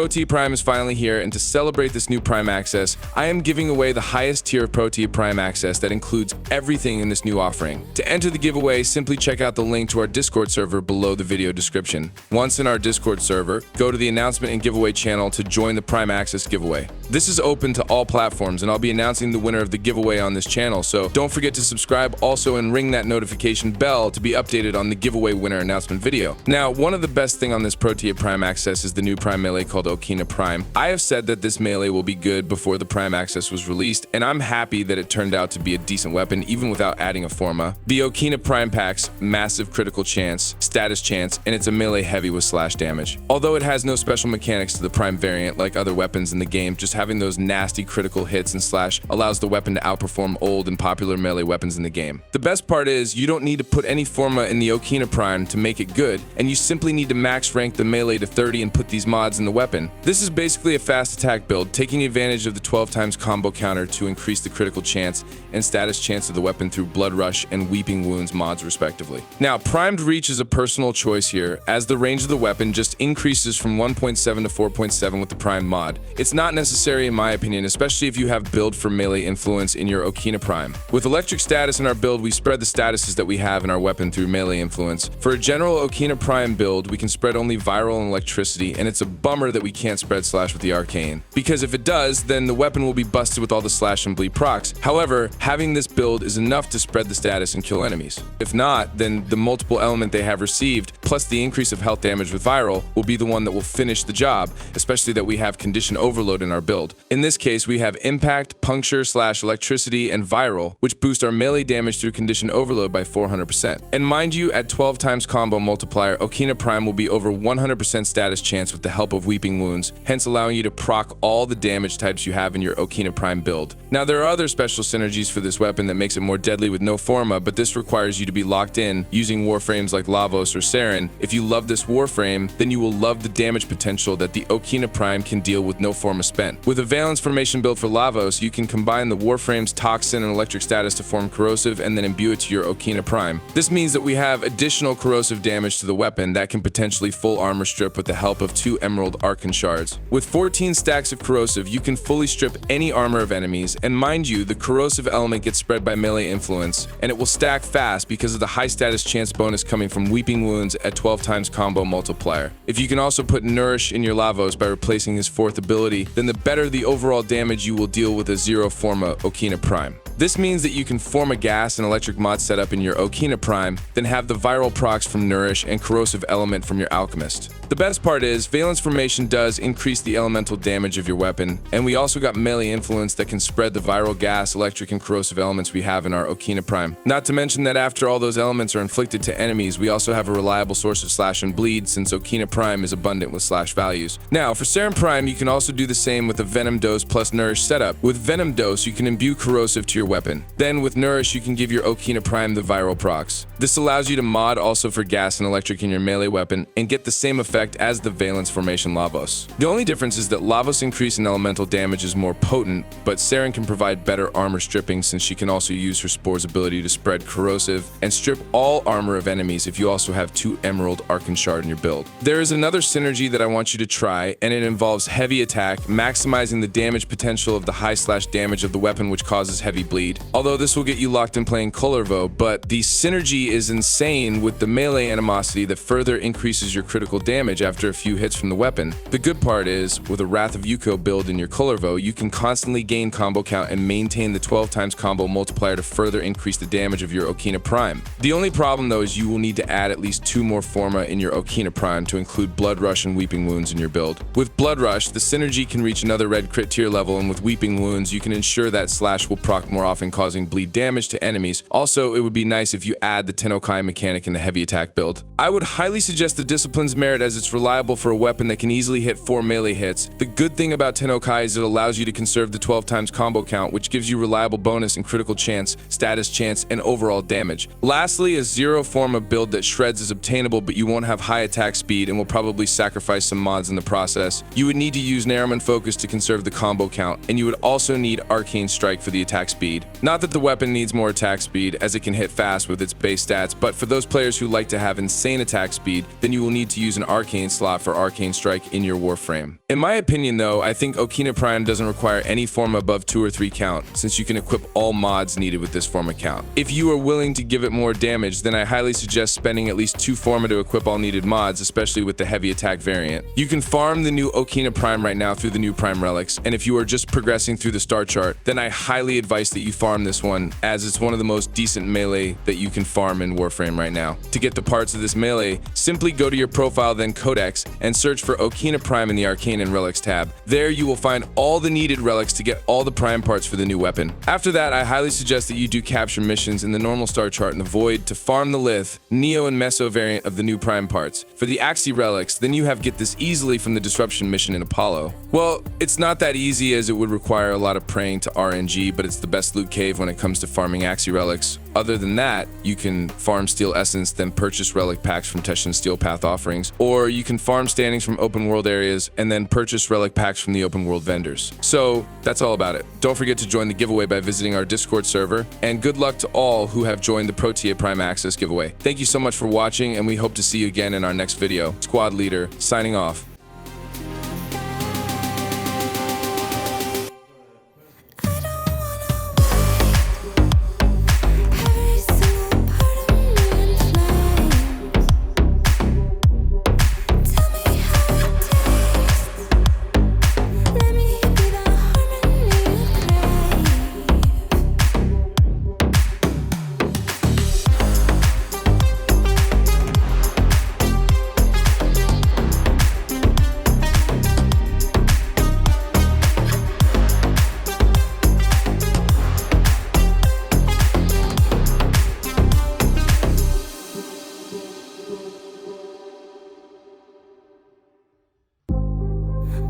Protea Prime is finally here, and to celebrate this new Prime access, I am giving away the highest tier of Protea Prime access that includes everything in this new offering. To enter the giveaway, simply check out the link to our Discord server below the video description. Once in our Discord server, go to the announcement and giveaway channel to join the Prime access giveaway. This is open to all platforms, and I'll be announcing the winner of the giveaway on this channel, so don't forget to subscribe also and ring that notification bell to be updated on the giveaway winner announcement video. Now, one of the best thing on this Protea Prime access is the new Prime melee called Okina Prime. I have said that this melee will be good before the Prime access was released, and I'm happy that it turned out to be a decent weapon even without adding a Forma. The Okina Prime packs massive critical chance, status chance, and it's a melee heavy with slash damage. Although it has no special mechanics to the Prime variant like other weapons in the game, just having those nasty critical hits and slash allows the weapon to outperform old and popular melee weapons in the game. The best part is you don't need to put any Forma in the Okina Prime to make it good, and you simply need to max rank the melee to 30 and put these mods in the weapon. This is basically a fast attack build, taking advantage of the 12 times combo counter to increase the critical chance and status chance of the weapon through Blood Rush and Weeping Wounds mods respectively. Now, primed reach is a personal choice here, as the range of the weapon just increases from 1.7 to 4.7 with the primed mod. It's not necessary in my opinion, especially if you have build for melee influence in your Okina Prime. With electric status in our build, we spread the statuses that we have in our weapon through melee influence. For a general Okina Prime build, we can spread only viral and electricity, and it's a bummer that we can't spread slash with the arcane, because if it does, then the weapon will be busted with all the slash and bleed procs. However, having this build is enough to spread the status and kill enemies. If not, then the multiple element they have received, plus the increase of health damage with viral, will be the one that will finish the job, especially that we have condition overload in our build. In this case, we have impact, puncture slash electricity, and viral, which boost our melee damage through condition overload by 400%. And mind you, at 12 times combo multiplier, Okina Prime will be over 100% status chance with the help of Weeping Wounds, hence allowing you to proc all the damage types you have in your Okina Prime build. Now, there are other special synergies for this weapon that makes it more deadly with no Forma, but this requires you to be locked in using Warframes like Lavos or Saren. If you love this Warframe, then you will love the damage potential that the Okina Prime can deal with no Forma spent. With a Valence formation build for Lavos, you can combine the Warframe's Toxin and Electric status to form Corrosive and then imbue it to your Okina Prime. This means that we have additional corrosive damage to the weapon that can potentially full armor strip with the help of 2 Emerald Archon Shards. With 14 stacks of corrosive, you can fully strip any armor of enemies, and mind you, the corrosive element gets spread by melee influence, and it will stack fast because of the high status chance bonus coming from Weeping Wounds at 12 times combo multiplier. If you can also put Nourish in your Lavos by replacing his 4th ability, then the better the overall damage you will deal with a 0 Forma Okina Prime. This means that you can form a gas and electric mod setup in your Okina Prime, then have the viral procs from Nourish and corrosive element from your Alchemist. The best part is, Valence Formation does increase the elemental damage of your weapon, and we also got melee influence that can spread the viral gas, electric, and corrosive elements we have in our Okina Prime. Not to mention that after all those elements are inflicted to enemies, we also have a reliable source of slash and bleed since Okina Prime is abundant with slash values. Now, for Saren Prime, you can also do the same with a Venom Dose plus Nourish setup. With Venom Dose, you can imbue corrosive to your weapon. Then with Nourish, you can give your Okina Prime the viral procs. This allows you to mod also for gas and electric in your melee weapon and get the same effect as the Valence Formation Lavos. The only difference is that Lavos' increase in elemental damage is more potent, but Saren can provide better armor stripping since she can also use her Spore's ability to spread corrosive and strip all armor of enemies if you also have 2 Emerald Archon Shard in your build. There is another synergy that I want you to try, and it involves heavy attack, maximizing the damage potential of the high slash damage of the weapon, which causes heavy bleed. Although this will get you locked in playing Colorvo, but the synergy is insane with the melee animosity that further increases your critical damage after a few hits from the weapon. The good part is, with a Wrath of Yuko build in your Colorvo, you can constantly gain combo count and maintain the 12 times combo multiplier to further increase the damage of your Okina Prime. The only problem though is you will need to add at least 2 more Forma in your Okina Prime to include Blood Rush and Weeping Wounds in your build. With Blood Rush, the synergy can reach another red crit tier level, and with Weeping Wounds, you can ensure that slash will proc more often, causing bleed damage to enemies. Also, it would be nice if you add the Tennokai mechanic in the heavy attack build. I would highly suggest the Discipline's Merit as it's reliable for a weapon that can easily hit 4 melee hits. The good thing about Tennokai is it allows you to conserve the 12 times combo count, which gives you reliable bonus in critical chance, status chance, and overall damage. Lastly, a 0 Forma build that shreds is obtainable, but you won't have high attack speed and will probably sacrifice some mods in the process. You would need to use Narrowman Focus to conserve the combo count, and you would also need Arcane Strike for the attack speed. Not that the weapon needs more attack speed, as it can hit fast with its base stats, but for those players who like to have insane attack speed, then you will need to use an Arcane slot for Arcane Strike in your Warframe. In my opinion though, I think Okina Prime doesn't require any Forma above 2 or 3 count, since you can equip all mods needed with this Forma count. If you are willing to give it more damage, then I highly suggest spending at least 2 Forma to equip all needed mods, especially with the heavy attack variant. You can farm the new Okina Prime right now through the new Prime relics, and if you are just progressing through the star chart, then I highly advise that you farm this one, as it's one of the most decent melee that you can farm in Warframe right now. To get the parts of this melee, simply go to your profile, then Codex, and search for Okina Prime in the Arcane and Relics tab. There you will find all the needed relics to get all the Prime parts for the new weapon. After that, I highly suggest that you do capture missions in the normal star chart in the Void to farm the Lith, Neo and Meso variant of the new Prime parts. For the Axii relics, then you have get this easily from the Disruption mission in Apollo. Well, it's not that easy, as it would require a lot of praying to RNG, but it's the best loot cave when it comes to farming Axii relics. Other than that, you can farm Steel Essence, then purchase relic packs from Teshin Steel Path offerings, or you can farm standings from open world areas and then purchase relic packs from the open world vendors. So that's all about it. Don't forget to join the giveaway by visiting our Discord server, and good luck to all who have joined the Protea Prime Access giveaway. Thank you so much for watching, and we hope to see you again in our next video. Squad Leader, signing off.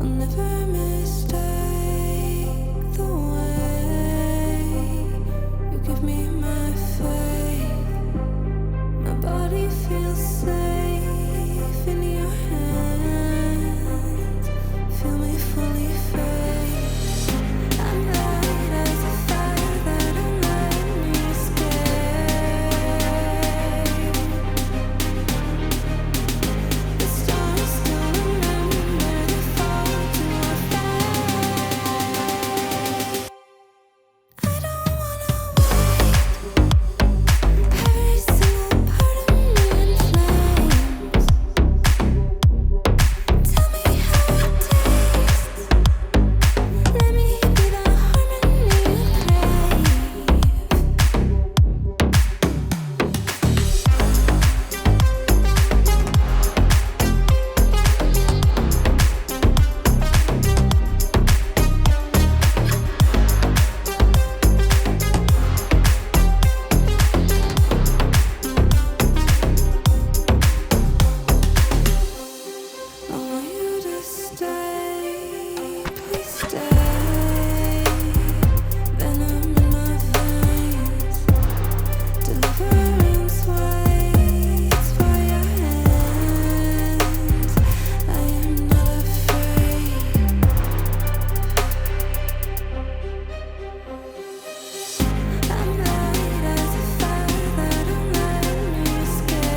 Never mistake the way you give me my faith. My body feels safe in your hands. Feel me fully fade. I'm light as a fire that don't let me escape. The stars still remember the fall to our fate. I don't wanna wait. Every single part of me in flames. Tell me how it tastes. Let me be the harmony you crave. I want you to stay, please stay. Venom in my veins, deliverance waits for your hands. I am not afraid. I'm light as a fire that don't let me escape.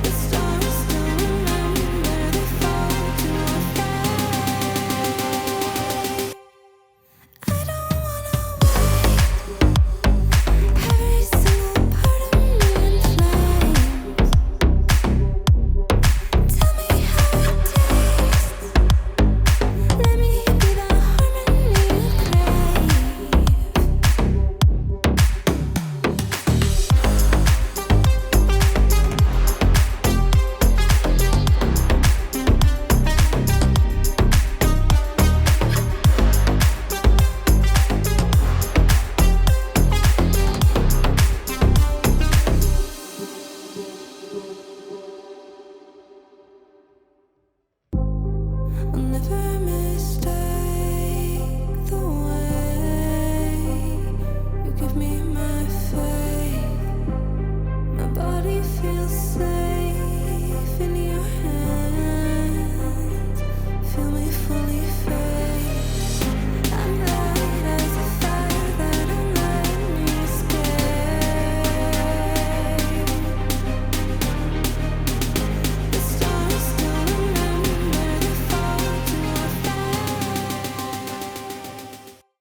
The stars still remember the fall to our fate. I don't wanna wait. Every single part of me in flames. Tell me how it tastes. Let me be the harmony you crave. I'll never